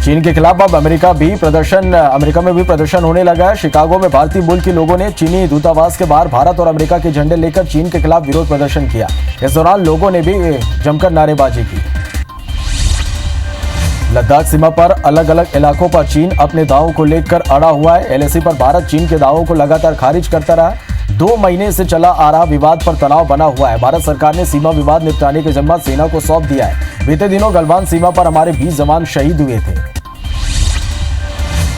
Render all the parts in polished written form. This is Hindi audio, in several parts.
चीन के खिलाफ अब अमेरिका में भी प्रदर्शन होने लगा है। शिकागो में भारतीय मूल के लोगों ने चीनी दूतावास के बाहर भारत और अमेरिका के झंडे लेकर चीन के खिलाफ विरोध प्रदर्शन किया। इस दौरान लोगों ने भी जमकर नारेबाजी की। लद्दाख सीमा पर अलग अलग इलाकों पर चीन अपने दावों को लेकर अड़ा हुआ है। एलएसी पर भारत चीन के दावों को लगातार खारिज करता रहा। 2 महीने से चला आ रहा विवाद पर तनाव बना हुआ है। भारत सरकार ने सीमा विवाद निपटाने का जिम्मा सेना को सौंप दिया है। बीते दिनों गलवान सीमा पर हमारे 20 जवान शहीद हुए थे।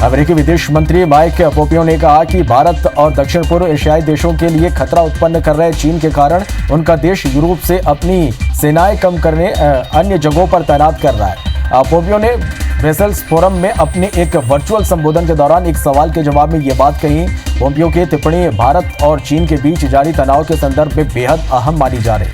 अमेरिकी विदेश मंत्री माइक पोम्पियो ने कहा कि भारत और दक्षिण पूर्व एशियाई देशों के लिए खतरा उत्पन्न कर रहे चीन के कारण उनका देश यूरोप से अपनी सेनाएं कम करने अन्य जगहों पर तैनात कर रहा है। पोम्पियो ने ब्रसेल्स फोरम में अपने एक वर्चुअल संबोधन के दौरान एक सवाल के जवाब में ये बात कही। पोम्पियो की टिप्पणी भारत और चीन के बीच जारी तनाव के संदर्भ में बेहद अहम मानी जा रही।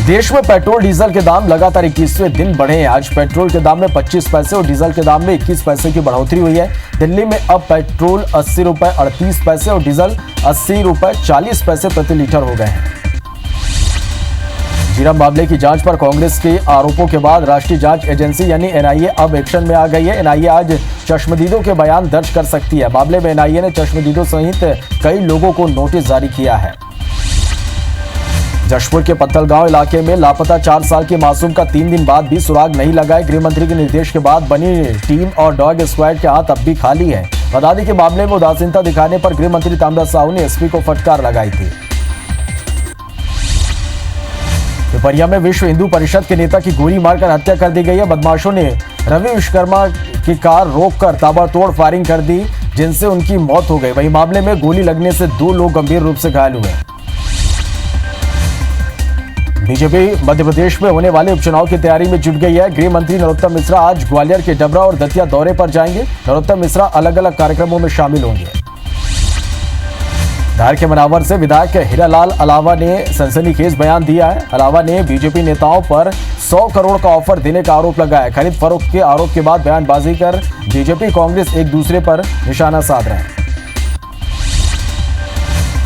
देश में पेट्रोल डीजल के दाम लगातार 21वें दिन बढ़े हैं। आज पेट्रोल के दाम में 25 पैसे और डीजल के दाम में 21 पैसे की बढ़ोतरी हुई है। दिल्ली में अब पेट्रोल 80 रुपए 38 पैसे और डीजल 80 रुपए 40 पैसे प्रति लीटर हो गए हैं। झीरम मामले की जांच पर कांग्रेस के आरोपों के बाद राष्ट्रीय जांच एजेंसी यानी एनआईए अब एक्शन में आ गई है। एनआईए आज चश्मदीदों के बयान दर्ज कर सकती है। मामले में एनआईए ने चश्मदीदों सहित कई लोगों को नोटिस जारी किया है। जशपुर के पत्थलगांव इलाके में लापता 4 साल के मासूम का 3 दिन बाद भी सुराग नहीं लगा है। गृह मंत्री के निर्देश के बाद बनी टीम और डॉग स्क्वाड के हाथ अब भी खाली है। बता दें कि मामले में उदासीनता दिखाने पर गृह मंत्री ताम्रध्वज साहू ने एसपी को फटकार लगाई थी। पिपरिया में विश्व हिंदू परिषद के नेता की गोली मारकर हत्या कर दी गई है। बदमाशों ने रवि विश्वकर्मा की कार रोककर ताबड़तोड़ फायरिंग कर दी, जिनसे उनकी मौत हो गई। वहीं मामले में गोली लगने से 2 लोग गंभीर रूप से घायल हुए। बीजेपी मध्य प्रदेश में होने वाले उपचुनाव की तैयारी में जुट गई है। गृह मंत्री नरोत्तम मिश्रा आज ग्वालियर के डबरा और दतिया दौरे पर जाएंगे। नरोत्तम मिश्रा अलग अलग कार्यक्रमों में शामिल होंगे। धार के मनावर से विधायक हीरालाल अलावा ने सनसनीखेज बयान दिया है। अलावा ने बीजेपी नेताओं पर 100 करोड़ का ऑफर देने का आरोप लगाया। खरीद फरोख्त के आरोप के बाद बयानबाजी कर बीजेपी कांग्रेस एक दूसरे पर निशाना साध रहे हैं।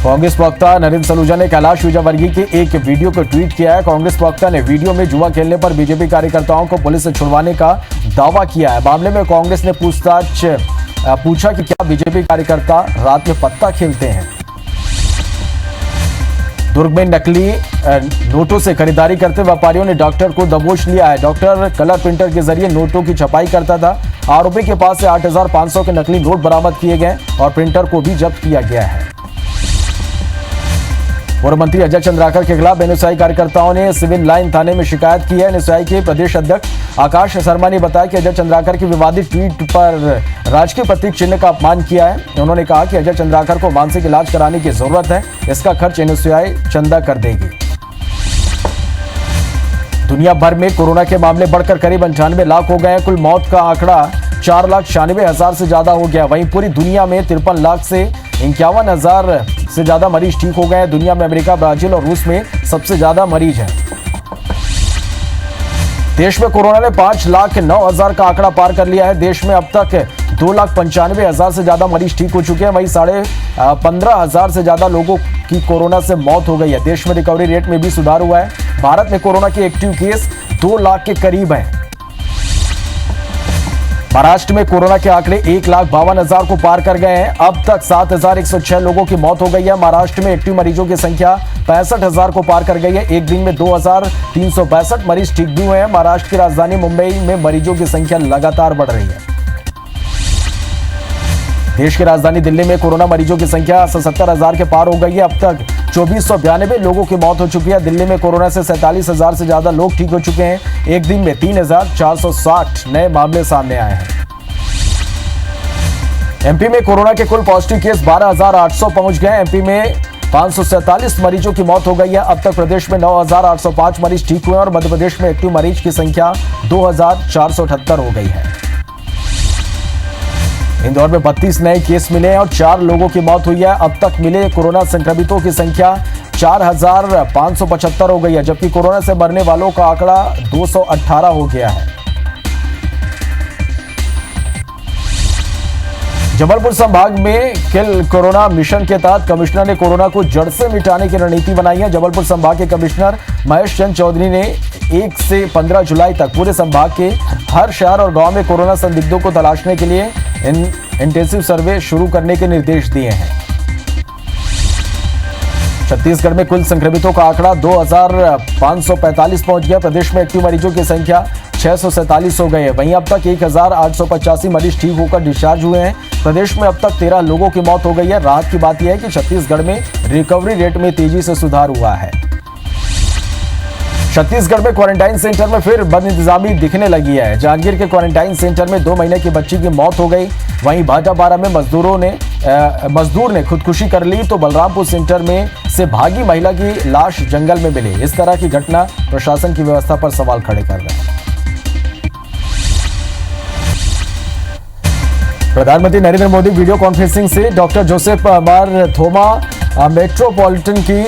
कांग्रेस प्रवक्ता नरेंद्र सलूजा ने कैलाश विजयवर्गीय के एक वीडियो को ट्वीट किया है। कांग्रेस प्रवक्ता ने वीडियो में जुआ खेलने पर बीजेपी कार्यकर्ताओं को पुलिस से छुड़वाने का दावा किया है। मामले में कांग्रेस ने पूछा कि क्या बीजेपी कार्यकर्ता रात में पत्ता खेलते हैं। दुर्ग में नकली नोटों से खरीदारी करते व्यापारियों ने डॉक्टर को दबोच लिया है। डॉक्टर कलर प्रिंटर के जरिए नोटों की छपाई करता था। आरोपी के पास से 8,500 के नकली नोट बरामद किए गए और प्रिंटर को भी जब्त किया गया है। पूर्व मंत्री अजय चंद्राकर के खिलाफ एनएसयूआई कार्यकर्ताओं ने सिविल लाइन थाने में शिकायत की है। एनएसयूआई के प्रदेश अध्यक्ष आकाश शर्मा ने बताया कि अजय चंद्राकर की विवादित ट्वीट पर राजकीय प्रतीक चिन्ह का अपमान किया है। उन्होंने कहा कि अजय चंद्राकर को मानसिक इलाज कराने की जरूरत है। इसका खर्च एनएसयूआई चंदा कर देगी। दुनिया भर में कोरोना के मामले बढ़कर करीब 98 लाख हो गए हैं। कुल मौत का आंकड़ा 4,96,000 से ज्यादा हो गया। वहीं पूरी दुनिया में 53 लाख से 51,000 से ज्यादा मरीज ठीक हो गए हैं। दुनिया में अमेरिका, ब्राजील और रूस में सबसे ज्यादा मरीज हैं। देश में कोरोना ने 5,09,000 का आंकड़ा पार कर लिया है। देश में अब तक 2,95,000 से ज्यादा मरीज ठीक हो चुके हैं। वहीं 15,500 से ज्यादा लोगों की कोरोना से मौत हो गई है। देश में रिकवरी रेट में भी सुधार हुआ है। भारत में कोरोना के एक्टिव केस 2 लाख के करीब हैं। महाराष्ट्र में कोरोना के आंकड़े 1,52,000 को पार कर गए हैं। अब तक 7,106 लोगों की मौत हो गई है। महाराष्ट्र में एक्टिव मरीजों की संख्या 65,000 को पार कर गई है। एक दिन में 2,362 मरीज ठीक भी हुए हैं। महाराष्ट्र की राजधानी मुंबई में मरीजों की संख्या लगातार बढ़ रही है। देश की राजधानी दिल्ली में कोरोना मरीजों की संख्या 77,000 के पार हो गई है। अब तक 2,492 लोगों की मौत हो चुकी है। दिल्ली में कोरोना से 47,000 से ज्यादा लोग ठीक हो चुके हैं। एक दिन में 3,460 नए मामले सामने आए हैं। एमपी में कोरोना के कुल पॉजिटिव केस 12,800 पहुंच गए। एमपी में 547 मरीजों की मौत हो गई है। अब तक प्रदेश में 9,805 मरीज ठीक हुए और मध्य प्रदेश में एक्टिव मरीज की संख्या 2,478 हो गई है। इंदौर में 32 नए केस मिले हैं और 4 लोगों की मौत हुई है। अब तक मिले कोरोना संक्रमितों की संख्या 4,575 हो गई है, जबकि कोरोना से मरने वालों का आंकड़ा 218 हो गया है। जबलपुर संभाग में किल कोरोना मिशन के तहत कमिश्नर ने कोरोना को जड़ से मिटाने की रणनीति बनाई है। जबलपुर संभाग के कमिश्नर महेश चंद्र चौधरी ने 1 से 15 जुलाई तक पूरे संभाग के हर शहर और गांव में कोरोना संदिग्धों को तलाशने के लिए इंटेंसिव सर्वे शुरू करने के निर्देश दिए हैं। छत्तीसगढ़ में कुल संक्रमितों का आंकड़ा 2545 पहुंच गया। प्रदेश में एक्टिव मरीजों की संख्या 647 हो गई है। वहीं अब तक 1885 मरीज ठीक होकर डिस्चार्ज हुए हैं। प्रदेश में अब तक 13 लोगों की मौत हो गई है। राहत की बात यह है कि छत्तीसगढ़ में रिकवरी रेट में तेजी से सुधार हुआ है। छत्तीसगढ़ में क्वारंटाइन सेंटर में फिर बदइंतजामी दिखने लगी है। जांजगीर के क्वारंटाइन सेंटर में 2 महीने की बच्ची की मौत हो गई। वहीं भाटापारा में मजदूर ने खुदकुशी कर ली तो बलरामपुर सेंटर में से भागी महिला की लाश जंगल में मिली। इस तरह की घटना प्रशासन की व्यवस्था पर सवाल खड़े कर रहे हैं। प्रधानमंत्री नरेंद्र मोदी वीडियो कॉन्फ्रेंसिंग से डॉक्टर जोसेफ मार थोमा मेट्रोपॉलिटन की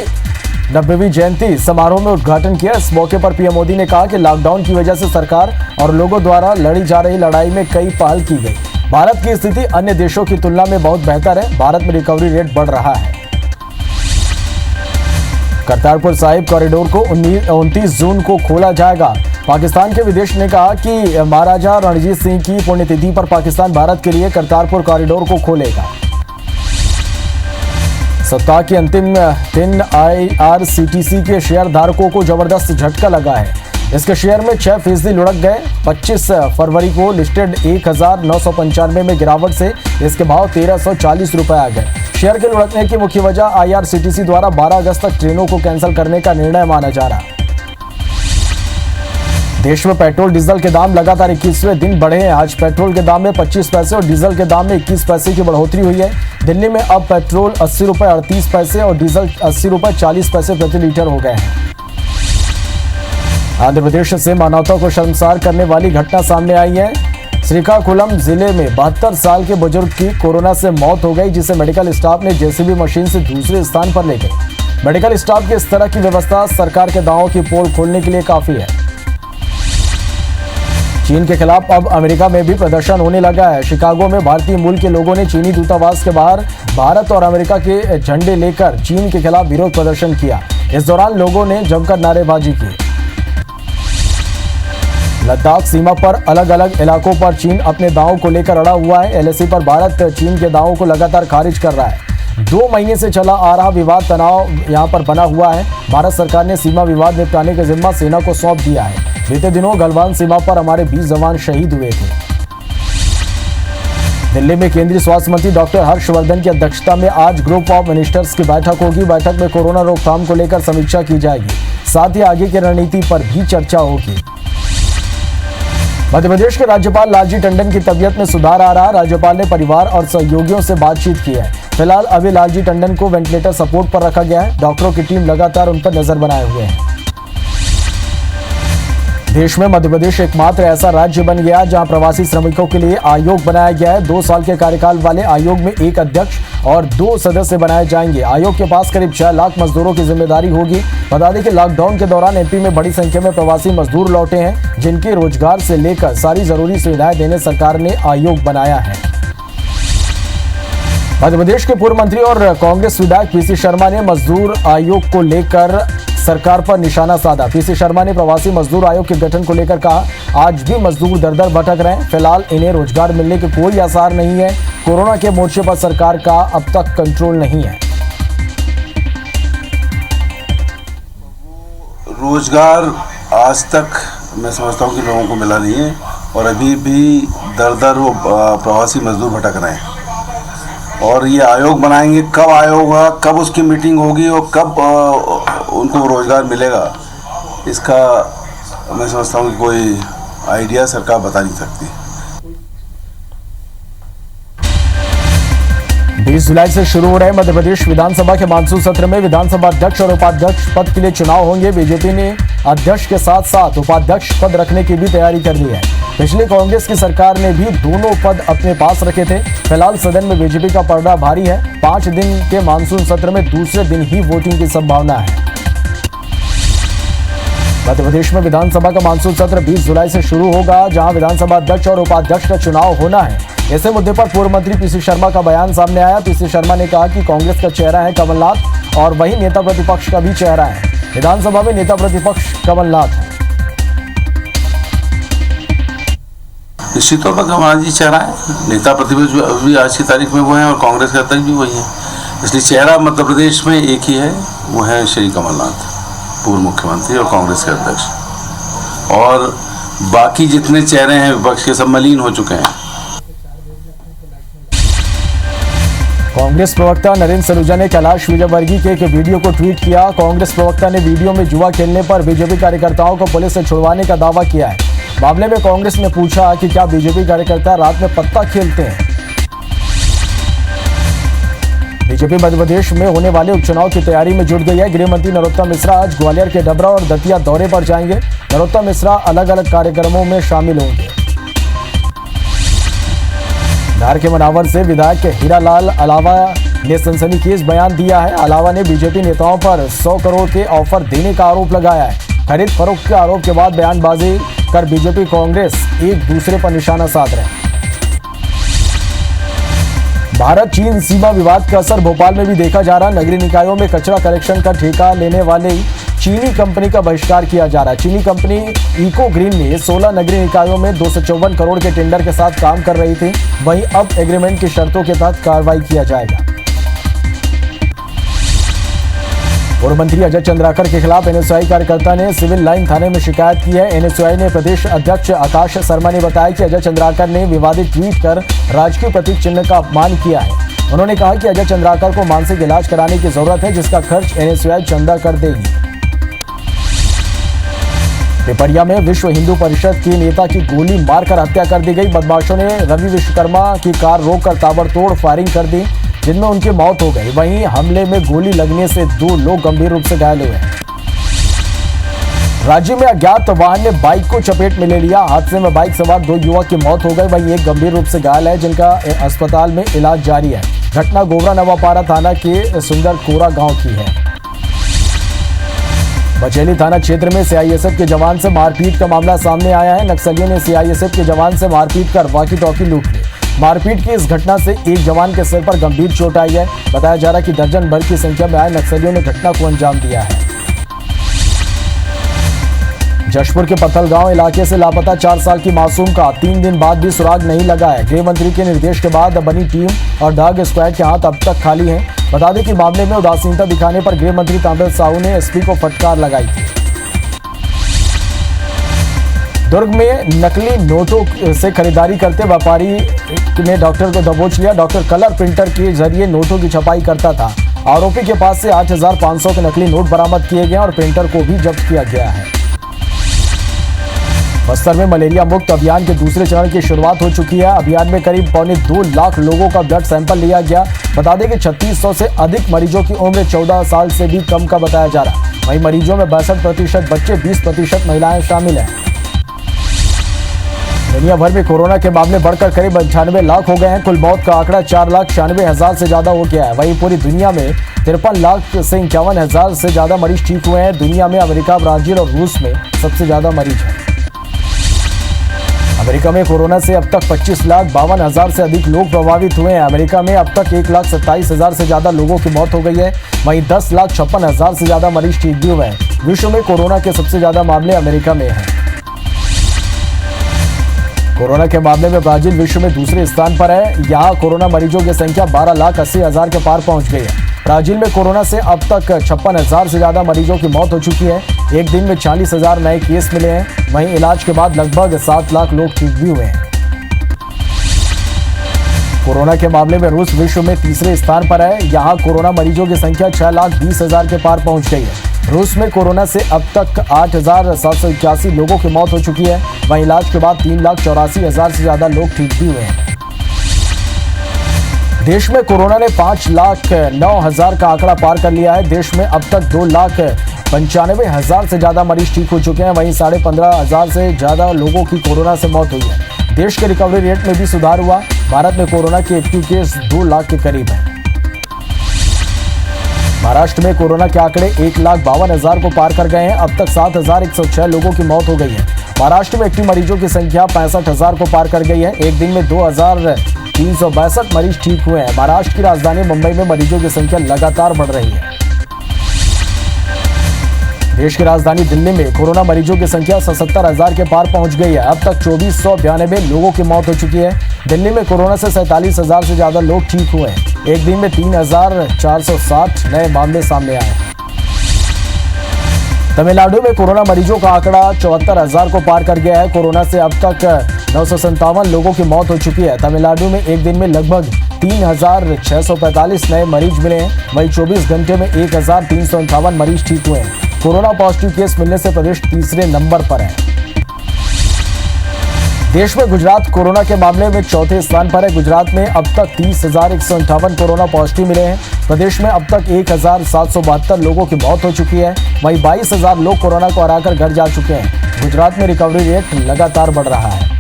90वीं जयंती समारोह में उद्घाटन किया। इस मौके पर पीएम मोदी ने कहा कि लॉकडाउन की वजह से सरकार और लोगों द्वारा लड़ी जा रही लड़ाई में कई पहल की गई। भारत की स्थिति अन्य देशों की तुलना में बहुत बेहतर है। भारत में रिकवरी रेट बढ़ रहा है। करतारपुर साहिब कॉरिडोर को 29 जून को खोला जाएगा। पाकिस्तान के विदेश ने कहा कि महाराजा रणजीत सिंह की पुण्यतिथि पर पाकिस्तान भारत के लिए करतारपुर कॉरिडोर को खोलेगा। सप्ताह के अंतिम दिन IRCTC के शेयर धारकों को जबरदस्त झटका लगा है। इसके शेयर में 6% लुढ़क गए। 25 फरवरी को लिस्टेड 1995 में गिरावट से इसके भाव 1340 रुपए आ गए। शेयर के लुढ़कने की मुख्य वजह IRCTC द्वारा 12 अगस्त तक ट्रेनों को कैंसिल करने का निर्णय माना जा रहा। देश में पेट्रोल डीजल के दाम लगातार 21वें दिन बढ़े हैं। आज पेट्रोल के दाम में 25 पैसे और डीजल के दाम में 21 पैसे की बढ़ोतरी हुई है। दिल्ली में अब पेट्रोल 80 रुपए 38 पैसे और डीजल 80 रुपए 40 पैसे प्रति लीटर हो गए हैं। आंध्र प्रदेश से मानवता को शर्मसार करने वाली घटना सामने आई है। श्रीकाकुलम जिले में 72 साल के बुजुर्ग की कोरोना से मौत हो गई, जिसे मेडिकल स्टाफ ने जेसीबी मशीन से दूसरे स्थान पर ले गई। मेडिकल स्टाफ की इस तरह की व्यवस्था सरकार के दावों की पोल खोलने के लिए काफी है। चीन के खिलाफ अब अमेरिका में भी प्रदर्शन होने लगा है। शिकागो में भारतीय मूल के लोगों ने चीनी दूतावास के बाहर भारत और अमेरिका के झंडे लेकर चीन के खिलाफ विरोध प्रदर्शन किया। इस दौरान लोगों ने जमकर नारेबाजी की। लद्दाख सीमा पर अलग अलग इलाकों पर चीन अपने दावों को लेकर अड़ा हुआ है। LAC पर भारत चीन के दावों को लगातार खारिज कर रहा है। 2 महीने से चला आ रहा विवाद तनाव यहां पर बना हुआ है। भारत सरकार ने सीमा विवाद निपटाने का जिम्मा सेना को सौंप दिया है। बीते दिनों गलवान सीमा पर हमारे 20 जवान शहीद हुए थे। दिल्ली में केंद्रीय स्वास्थ्य मंत्री डॉक्टर हर्षवर्धन की अध्यक्षता में आज ग्रुप ऑफ मिनिस्टर्स की बैठक होगी। बैठक में कोरोना रोकथाम को लेकर समीक्षा की जाएगी। साथ ही आगे की रणनीति पर भी चर्चा होगी। मध्य प्रदेश के राज्यपाल लालजी टंडन की तबीयत में सुधार आ रहा। राज्यपाल ने परिवार और सहयोगियों से बातचीत की है। फिलहाल अभी लालजी टंडन को वेंटिलेटर सपोर्ट पर रखा गया है। डॉक्टरों की टीम लगातार उन पर नजर बनाए हुए है। देश में मध्य प्रदेश एकमात्र ऐसा राज्य बन गया जहां प्रवासी श्रमिकों के लिए आयोग बनाया गया है। 2 साल के कार्यकाल वाले आयोग में 1 अध्यक्ष और 2 सदस्य बनाए जाएंगे। आयोग के पास करीब 6 लाख मजदूरों की जिम्मेदारी होगी। बता दें कि लॉकडाउन के दौरान MP में बड़ी संख्या में प्रवासी मजदूर लौटे हैं, जिनके रोजगार से लेकर सारी जरूरी सुविधाएं देने सरकार ने आयोग बनाया है। मध्य प्रदेश के पूर्व मंत्री और कांग्रेस विधायक PC शर्मा ने मजदूर आयोग को लेकर सरकार पर निशाना साधा। PC शर्मा ने प्रवासी मजदूर आयोग के गठन को लेकर कहा, आज भी मजदूर दर दर भटक रहे हैं। फिलहाल इन्हें रोजगार मिलने के कोई आसार नहीं है। कोरोना के मोर्चे पर सरकार का अब तक कंट्रोल नहीं है। रोजगार आज तक मैं समझता हूँ कि लोगों को मिला नहीं है और अभी भी दर दर वो प्रवासी मजदूर भटक रहे हैं। और ये आयोग बनाएंगे, कब आयोग होगा, कब उसकी मीटिंग होगी और कब उनको रोजगार मिलेगा, इसका मैं समझता हूँ कि कोई आइडिया सरकार बता नहीं सकती। 20 जुलाई से शुरू हो रहे मध्य प्रदेश विधानसभा के मानसून सत्र में विधानसभा अध्यक्ष और उपाध्यक्ष पद के लिए चुनाव होंगे। बीजेपी ने अध्यक्ष के साथ साथ उपाध्यक्ष पद रखने की भी तैयारी कर ली है। पिछली कांग्रेस की सरकार ने भी दोनों पद अपने पास रखे थे। फिलहाल सदन में बीजेपी का पलड़ा भारी है। 5 दिन के मानसून सत्र में दूसरे दिन ही वोटिंग की संभावना है। मध्य प्रदेश में विधानसभा का मानसून सत्र 20 जुलाई से शुरू होगा, जहां विधानसभा अध्यक्ष और उपाध्यक्ष का चुनाव होना है। ऐसे मुद्दे पर पूर्व मंत्री PC शर्मा का बयान सामने आया। PC शर्मा ने कहा कि कांग्रेस का चेहरा है कमलनाथ और वही नेता प्रतिपक्ष का भी चेहरा है। विधानसभा में नेता प्रतिपक्ष कमलनाथ है। निश्चित तौर पर कमलनाथ जी चेहरा है, नेता प्रतिपक्ष भी आज की तारीख में वो हैं और कांग्रेस के अध्यक्ष भी वही हैं, इसलिए चेहरा मध्य प्रदेश में एक ही है, वो है श्री कमलनाथ, पूर्व मुख्यमंत्री और कांग्रेस के अध्यक्ष। और बाकी जितने चेहरे हैं विपक्ष के सब मलिन हो चुके हैं। कांग्रेस प्रवक्ता नरेंद्र सलूजा ने कैलाश विजयवर्गीय के एक वीडियो को ट्वीट किया। कांग्रेस प्रवक्ता ने वीडियो में जुआ खेलने पर बीजेपी कार्यकर्ताओं को पुलिस से छुड़वाने का दावा किया है। मामले में कांग्रेस ने पूछा कि क्या बीजेपी कार्यकर्ता रात में पत्ता खेलते हैं। बीजेपी मध्य प्रदेश में होने वाले उपचुनाव की तैयारी में जुट गई है। गृह मंत्री नरोत्तम मिश्रा आज ग्वालियर के डबरा और दतिया दौरे पर जाएंगे। नरोत्तम मिश्रा अलग अलग कार्यक्रमों में शामिल होंगे। धार के मनावर से विधायक हीरालाल अलावा ने सनसनीखेज बयान दिया है। अलावा ने बीजेपी नेताओं पर 100 करोड़ के ऑफर देने का आरोप लगाया है। खरीद फरोख्त के आरोप के बाद बयानबाजी कर बीजेपी कांग्रेस एक दूसरे पर निशाना साध रहे हैं। भारत चीन सीमा विवाद का असर भोपाल में भी देखा जा रहा। नगरीय निकायों में कचरा कलेक्शन का ठेका लेने वाले चीनी कंपनी का बहिष्कार किया जा रहा है। चीनी कंपनी इको ग्रीन ने 16 नगरीय निकायों में 254 करोड़ के टेंडर के साथ काम कर रही थी। वहीं अब एग्रीमेंट की शर्तों के तहत कार्रवाई किया जाएगा। पूर्व मंत्री अजय चंद्राकर के खिलाफ एनएसयूआई कार्यकर्ता ने सिविल लाइन थाने में शिकायत की है। एनएसयूआई ने प्रदेश अध्यक्ष आकाश शर्मा ने बताया कि अजय चंद्राकर ने विवादित ट्वीट कर राजकीय प्रतीक चिन्ह का अपमान किया है। उन्होंने कहा कि अजय चंद्राकर को मानसिक इलाज कराने की जरूरत है, जिसका खर्च एनएसयूआई चंदा कर देगी। पिपरिया में विश्व हिंदू परिषद के नेता की गोली मारकर हत्या कर दी गई। बदमाशों ने रवि विश्वकर्मा की कार रोककर ताबड़तोड़ फायरिंग कर दी, जिनमें उनकी मौत हो गई। वहीं हमले में गोली लगने से 2 लोग गंभीर रूप से घायल हुए हैं। राज्य में अज्ञात वाहन ने बाइक को चपेट में ले लिया। हादसे में बाइक सवार 2 युवक की मौत हो गई। वहीं एक गंभीर रूप से घायल है, जिनका अस्पताल में इलाज जारी है। घटना गोबरा नवापारा थाना के सुंदर कोरा गांव की है। बचेली थाना क्षेत्र में सीआईएसएफ के जवान से मारपीट का मामला सामने आया है। नक्सलियों ने सीआईएसएफ के जवान से मारपीट कर वॉकी टॉकी लूट ली। मारपीट की इस घटना से एक जवान के सिर पर गंभीर चोट आई है। बताया जा रहा है कि दर्जन भर की संख्या में आए नक्सलियों ने घटना को अंजाम दिया है। जशपुर के पत्थलगांव इलाके से लापता 4 साल की मासूम का 3 दिन बाद भी सुराग नहीं लगा है। गृह मंत्री के निर्देश के बाद बनी टीम और डॉग स्क्वाड के हाथ अब तक खाली हैं। बता दें कि मामले में उदासीनता दिखाने पर गृह मंत्री ताम्रध्वज साहू ने एसपी को फटकार लगाई थी। दुर्ग में नकली नोटों से खरीदारी करते व्यापारी ने डॉक्टर को दबोच लिया। डॉक्टर कलर प्रिंटर के जरिए नोटों की छपाई करता था। आरोपी के पास से 8,500 के नकली नोट बरामद किए गए और प्रिंटर को भी जब्त किया गया है। बस्तर में मलेरिया मुक्त अभियान के दूसरे चरण की शुरुआत हो चुकी है। अभियान में करीब 2.25 लाख लोगों का ब्लड सैंपल लिया गया। बता दें कि 3600 से अधिक मरीजों की उम्र 14 साल से भी कम का बताया जा रहा है। वहीं मरीजों में 62% बच्चे, 20% महिलाएं शामिल हैं। दुनिया भर में कोरोना के मामले बढ़कर करीब 98 लाख हो गए हैं। कुल मौत का आंकड़ा 4,96,000 से ज्यादा हो गया है। वहीं पूरी दुनिया में 53 लाख से 51,000 से ज्यादा मरीज ठीक हुए हैं। दुनिया में अमेरिका, ब्राजील और रूस में सबसे ज्यादा मरीज हैं। अमेरिका में कोरोना से अब तक 25,52,000 से अधिक लोग प्रभावित हुए हैं। अमेरिका में अब तक 1,27,000 से ज्यादा लोगों की मौत हो गई है। वहीं 10,56,000 से ज्यादा मरीज ठीक भी हुए हैं। विश्व में कोरोना के सबसे ज्यादा मामले अमेरिका में हैं। कोरोना के मामले में ब्राजील विश्व में दूसरे स्थान पर है। यहाँ कोरोना मरीजों की संख्या 12,80,000 के पार पहुंच गई है। ब्राजील में कोरोना से अब तक 56,000 से ज्यादा मरीजों की मौत हो चुकी है। एक दिन में 40,000 नए केस मिले हैं। वहीं इलाज के बाद लगभग 7 लाख लोग ठीक भी हुए हैं। कोरोना के मामले में रूस विश्व में तीसरे स्थान पर है। यहाँ कोरोना मरीजों की संख्या 6,20,000 के पार पहुंच गई है। रूस में कोरोना से अब तक 8,781 लोगों की मौत हो चुकी है। वहीं इलाज के बाद 3,84,000 से ज्यादा लोग ठीक भी हुए हैं। देश में कोरोना ने 5,09,000 का आंकड़ा पार कर लिया है। देश में अब तक 2,95,000 से ज्यादा मरीज ठीक हो चुके हैं। वहीं 15,500 से ज्यादा लोगों की कोरोना से मौत हुई है। देश के रिकवरी रेट में भी सुधार हुआ। भारत में कोरोना के एक्टिव केस 2 लाख के करीब है। महाराष्ट्र में कोरोना के आंकड़े 1,52,000 को पार कर गए हैं। अब तक 7,106 लोगों की मौत हो गई है। महाराष्ट्र में एक्टिव मरीजों की संख्या 65,000 को पार कर गई है। एक दिन में 2,362 मरीज ठीक हुए हैं। महाराष्ट्र की राजधानी मुंबई में मरीजों की संख्या लगातार बढ़ रही है। देश की राजधानी दिल्ली में कोरोना मरीजों की संख्या 77,000 के पार पहुंच गई है। अब तक 2492 लोगों की मौत हो चुकी है। दिल्ली में कोरोना से 47,000 से ज्यादा लोग ठीक हुए हैं। एक दिन में 3,460 नए मामले सामने आए। तमिलनाडु में कोरोना मरीजों का आंकड़ा 74,000 को पार कर गया है। कोरोना से अब तक 957 लोगों की मौत हो चुकी है। तमिलनाडु में एक दिन में लगभग 3,645 नए मरीज मिले हैं। वहीं 24 घंटे में 1,358 मरीज ठीक हुए हैं। कोरोना पॉजिटिव केस मिलने से प्रदेश तीसरे नंबर पर है। देश में गुजरात कोरोना के मामले में चौथे स्थान पर है। गुजरात में अब तक 30,158 कोरोना पॉजिटिव मिले हैं। प्रदेश में अब तक 1,772 लोगों की मौत हो चुकी है। वहीं 22,000 लोग कोरोना को हराकर घर जा चुके हैं। गुजरात में रिकवरी रेट लगातार बढ़ रहा है।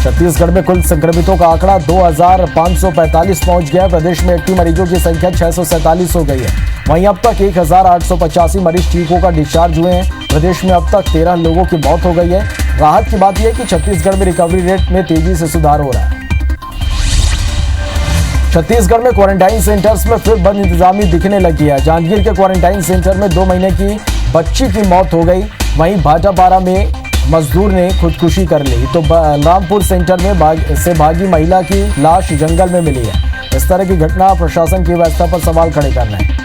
छत्तीसगढ़ में कुल संक्रमितों का आंकड़ा 2,545 पहुंच गया है। प्रदेश में एक्टिव मरीजों की संख्या 647 हो गई है। वहीं अब तक 1,885 मरीज ठीक होकर डिस्चार्ज हुए हैं। प्रदेश में अब तक 13 लोगों की मौत हो गई है। राहत की बात यह है कि छत्तीसगढ़ में रिकवरी रेट में तेजी से सुधार हो रहा है। छत्तीसगढ़ में क्वारंटाइन सेंटर्स में फिर बद इंतजामी दिखने लगी है। जांजगीर के क्वारंटाइन सेंटर में 2 महीने की बच्ची की मौत हो गई। वहीं भाटापारा में मजदूर ने खुदकुशी कर ली तो बलरामपुर सेंटर में भागी महिला की लाश जंगल में मिली है। इस तरह की घटना प्रशासन की व्यवस्था पर सवाल खड़े कर रहे हैं।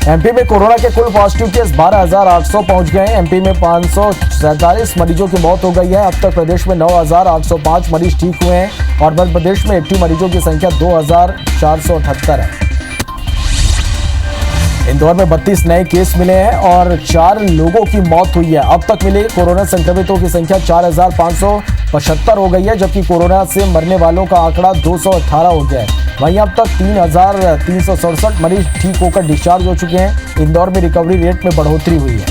एमपी में कोरोना के कुल पॉजिटिव केस 12,800 पहुंच गए हैं। एमपी में 547 मरीजों की मौत हो गई है। अब तक प्रदेश में 9,805 मरीज ठीक हुए हैं और मध्य प्रदेश में एक्टिव मरीजों की संख्या 2,478 है। इंदौर में 32 नए केस मिले हैं और 4 लोगों की मौत हुई है। अब तक मिले कोरोना संक्रमितों की संख्या 4,575 हो गई है, जबकि कोरोना से मरने वालों का आंकड़ा 218 हो गया है। वहीं अब तक 3,367 मरीज ठीक होकर डिस्चार्ज हो चुके हैं। इंदौर में रिकवरी रेट में बढ़ोतरी हुई है।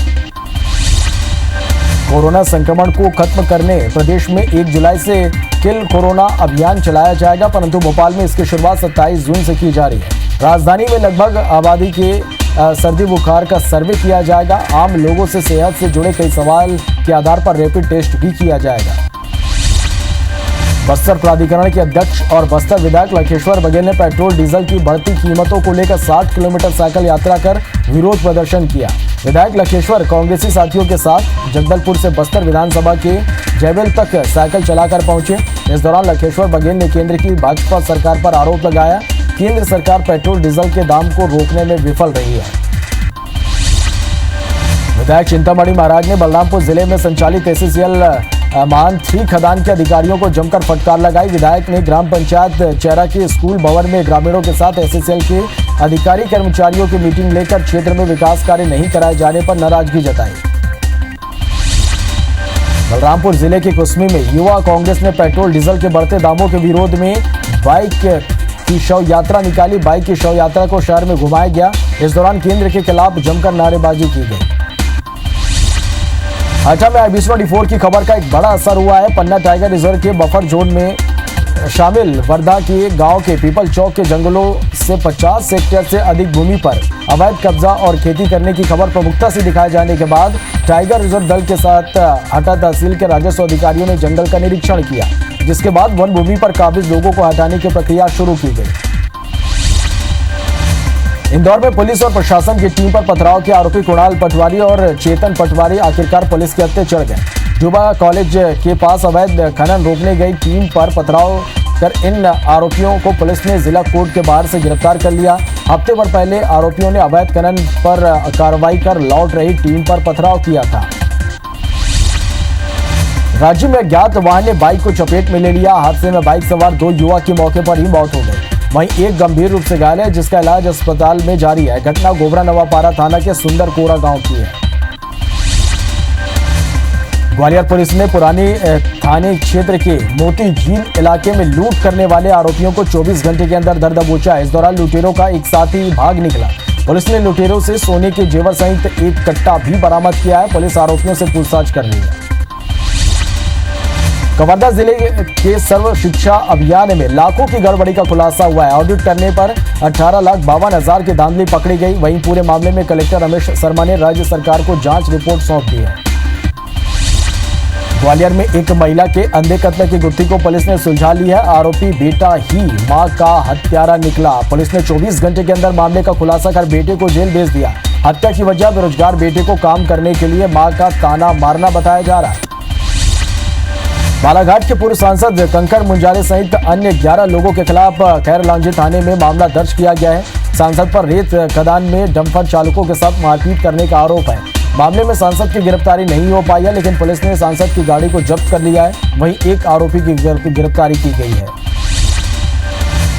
कोरोना संक्रमण को खत्म करने प्रदेश में 1 जुलाई से किल कोरोना अभियान चलाया जाएगा, परंतु भोपाल में इसकी शुरुआत 27 जून से की जा रही है। राजधानी में लगभग आबादी के सर्दी बुखार का सर्वे किया जाएगा। आम लोगों से सेहत से जुड़े कई सवाल के आधार पर रैपिड टेस्ट भी किया जाएगा। बस्तर प्राधिकरण के अध्यक्ष और बस्तर विधायक लखेश्वर बघेल ने पेट्रोल डीजल की बढ़ती कीमतों को लेकर 60 किलोमीटर साइकिल यात्रा कर विरोध प्रदर्शन किया। विधायक लखेश्वर कांग्रेसी साथियों के साथ जगदलपुर से बस्तर विधानसभा के जयवेल तक साइकिल चलाकर पहुंचे। इस दौरान लखेश्वर बघेल ने केंद्र की भाजपा सरकार पर आरोप लगाया। केंद्र सरकार पेट्रोल डीजल के दाम को रोकने में विफल रही है। विधायक चिंतामणि महाराज ने बलरामपुर जिले में संचालित एससीएल मान 3 खदान के अधिकारियों को जमकर फटकार लगाई। विधायक ने ग्राम पंचायत चेहरा के स्कूल भवन में ग्रामीणों के साथ एससीएल के अधिकारी कर्मचारियों की मीटिंग लेकर क्षेत्र में विकास कार्य नहीं कराए जाने पर नाराजगी जताई। बलरामपुर जिले के कुसमी में युवा कांग्रेस ने पेट्रोल डीजल के बढ़ते दामों के विरोध में बाइक की शव यात्रा निकाली। बाइक की शव यात्रा को शहर में घुमाया गया। इस दौरान केंद्र के खिलाफ जमकर नारेबाजी की गई। हटा में IBC24 की खबर का एक बड़ा असर हुआ है। पन्ना टाइगर रिजर्व के बफर जोन में शामिल वर्धा के गांव के पीपल चौक के जंगलों से 50 हेक्टेयर से अधिक भूमि पर अवैध कब्जा और खेती करने की खबर प्रमुखता से दिखाए जाने के बाद टाइगर रिजर्व दल के साथ हटा तहसील के राजस्व अधिकारियों ने जंगल का निरीक्षण किया, जिसके बाद वन भूमि पर काबिज लोगों को हटाने की प्रक्रिया शुरू की गई। इंदौर में पुलिस और प्रशासन की टीम पर पथराव के आरोपी कुणाल पटवारी और चेतन पटवारी आखिरकार पुलिस के हत्थे चढ़ गए। जुबा कॉलेज के पास अवैध खनन रोकने गई टीम पर पथराव कर इन आरोपियों को पुलिस ने जिला कोर्ट के बाहर से गिरफ्तार कर लिया। हफ्ते भर पहले आरोपियों ने अवैध खनन पर कार्रवाई कर लौट रही टीम पर पथराव किया था। राज्य में अज्ञात वाहन ने बाइक को चपेट में ले लिया। हादसे में बाइक सवार 2 युवक की मौके पर ही मौत हो गई। वहीं एक गंभीर रूप से घायल है, जिसका इलाज अस्पताल में जारी है। घटना गोबरा नवापारा थाना के सुंदर कोरा गांव की है। ग्वालियर पुलिस ने पुरानी थाने क्षेत्र के मोती झील इलाके में लूट करने वाले आरोपियों को 24 घंटे के अंदर दर दबोचा। इस दौरान लुटेरों का एक साथी भाग निकला। पुलिस ने लुटेरों से सोने के जेवर सहित एक कट्टा भी बरामद किया है। पुलिस आरोपियों से पूछताछ कर रही है। कवर्धा जिले के सर्व शिक्षा अभियान में लाखों की गड़बड़ी का खुलासा हुआ है। ऑडिट करने पर 18,52,000 की धांधली पकड़ी गई। वहीं पूरे मामले में कलेक्टर रमेश शर्मा ने राज्य सरकार को जांच रिपोर्ट सौंप दी है। ग्वालियर में एक महिला के अंधे कत्ल की गुत्थी को पुलिस ने सुलझा ली है। आरोपी बेटा ही मां का हत्यारा निकला। पुलिस ने 24 घंटे के अंदर मामले का खुलासा कर बेटे को जेल भेज दिया। हत्या की वजह बेरोजगार बेटे को काम करने के लिए मां का ताना मारना बताया जा रहा है। बालाघाट के पूर्व सांसद कंकर मुंजारे सहित अन्य 11 लोगों के खिलाफ खैरलांजी थाने में मामला दर्ज किया गया है। सांसद पर रेत खदान में डंपर चालकों के साथ मारपीट करने का आरोप है। मामले में सांसद की गिरफ्तारी नहीं हो पाई है, लेकिन पुलिस ने सांसद की गाड़ी को जब्त कर लिया है। वहीं एक आरोपी की गिरफ्तारी की गई है।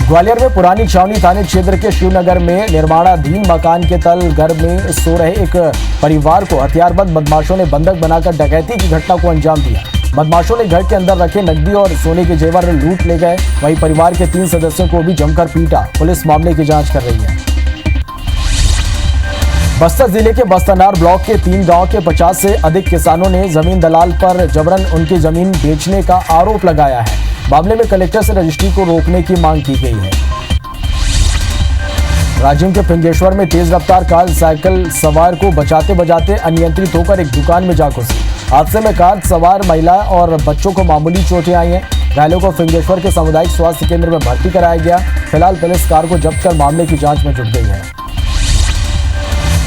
ग्वालियर में पुरानी छावनी थाने क्षेत्र के शिवनगर में निर्माणाधीन मकान के तल घर में सो रहे एक परिवार को हथियारबंद बदमाशों ने बंधक बनाकर डकैती की घटना को अंजाम दिया। बदमाशों ने घर के अंदर रखे नकदी और सोने के जेवर लूट ले गए। वहीं परिवार के 3 सदस्यों को भी जमकर पीटा। पुलिस मामले की जांच कर रही है। बस्तर जिले के बस्तनार ब्लॉक के 3 गांव के 50 से अधिक किसानों ने जमीन दलाल पर जबरन उनकी जमीन बेचने का आरोप लगाया है। मामले में कलेक्टर से रजिस्ट्री को रोकने की मांग की गई है। राजिम के फिंगेश्वर में तेज रफ्तार कार साइकिल सवार को बचाते बचाते अनियंत्रित होकर एक दुकान में जा घुसी। हादसे में कार सवार महिला और बच्चों को मामूली चोटें आई हैं। घायलों को फिंगेश्वर के सामुदायिक स्वास्थ्य केंद्र में भर्ती कराया गया। फिलहाल पुलिस कार को जब्त कर मामले की जांच में जुट गई है।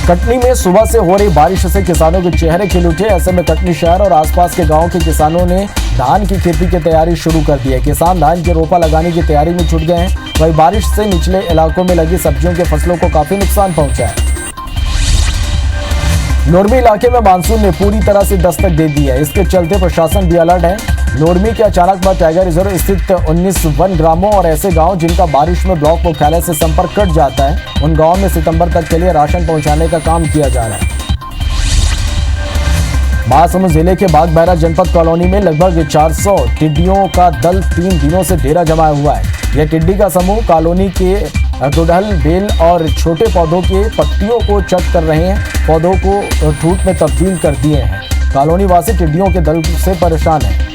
कटनी में सुबह से हो रही बारिश से किसानों के चेहरे खिल उठे। ऐसे में कटनी शहर और आसपास के गांव के किसानों ने धान की खेती की तैयारी शुरू कर दी है। किसान धान के रोपा लगाने की तैयारी में जुट गए हैं। वहीं बारिश से निचले इलाकों में लगी सब्जियों के फसलों को काफी नुकसान पहुंचा है। लोरमी इलाके में मानसून ने पूरी तरह से दस्तक दे दी है। इसके चलते प्रशासन भी अलर्ट है। लोरमी के अचानकबाद टाइगर रिजर्व स्थित 19 वन ग्रामों और ऐसे गांव जिनका बारिश में ब्लॉक मुख्यालय से संपर्क कट जाता है, उन गांवों में सितंबर तक के लिए राशन पहुंचाने का काम किया जा रहा है। महासमुंद जिले के बागबहरा जनपद कॉलोनी में लगभग 400 टिड्डियों का दल 3 दिनों से डेरा जमाया हुआ है। यह टिड्डी का समूह कॉलोनी के गुड़हल, बेल और छोटे पौधों के पत्तियों को चट कर रहे हैं। पौधों को ठूठ में तब्दील कर दिए हैं। कॉलोनी वासी टिड्डियों के दल से परेशान है।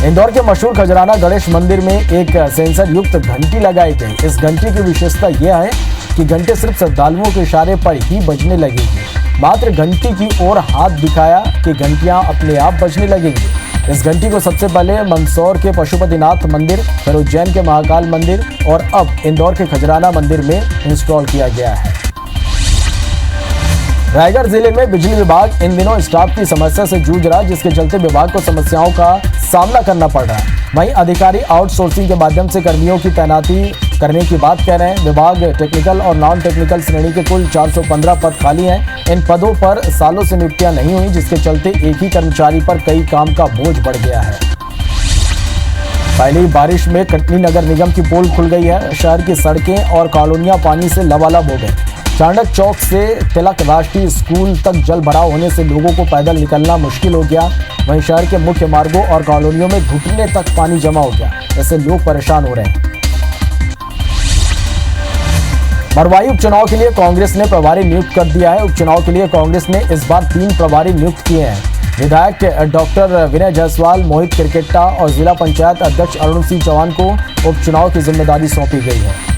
इंदौर के मशहूर खजराना गणेश मंदिर में एक सेंसर युक्त घंटी लगाई गई। इस घंटी की विशेषता यह है कि घंटे सिर्फ श्रद्धालुओं के इशारे पर ही बजने लगेगी। मात्र घंटी की ओर हाथ दिखाया कि घंटियां अपने आप बजने लगेंगी। इस घंटी को सबसे पहले मंदसौर के पशुपतिनाथ मंदिर, फिर उज्जैन के महाकाल मंदिर और अब इंदौर के खजराना मंदिर में इंस्टॉल किया गया है। रायगढ़ जिले में बिजली विभाग इन दिनों स्टाफ की समस्या से जूझ रहा है, जिसके चलते विभाग को समस्याओं का सामना करना पड़ रहा है। वहीं अधिकारी आउटसोर्सिंग के माध्यम से कर्मियों की तैनाती करने की बात कह रहे हैं। विभाग टेक्निकल और नॉन टेक्निकल श्रेणी के कुल 415 पद खाली हैं। इन पदों पर सालों से नियुक्तियां नहीं हुई, जिसके चलते एक ही कर्मचारी पर कई काम का बोझ बढ़ गया है। पहली बारिश में कटनी नगर निगम की पोल खुल गई है। शहर की सड़कें और कॉलोनियां पानी से लबालब हो गई। चाणक चौक से तिलक राष्ट्रीय स्कूल तक जल भराव होने से लोगों को पैदल निकलना मुश्किल हो गया। वहीं शहर के मुख्य मार्गों और कॉलोनियों में घुटने तक पानी जमा हो गया। ऐसे लोग परेशान हो रहे हैं। मरवाही उपचुनाव के लिए कांग्रेस ने प्रभारी नियुक्त कर दिया है। उपचुनाव के लिए कांग्रेस ने इस बार 3 प्रभारी नियुक्त किए हैं। विधायक डॉक्टर विनय जायसवाल, मोहित क्रिकेटा और जिला पंचायत अध्यक्ष अरुण सिंह चौहान को उपचुनाव की जिम्मेदारी सौंपी गई है।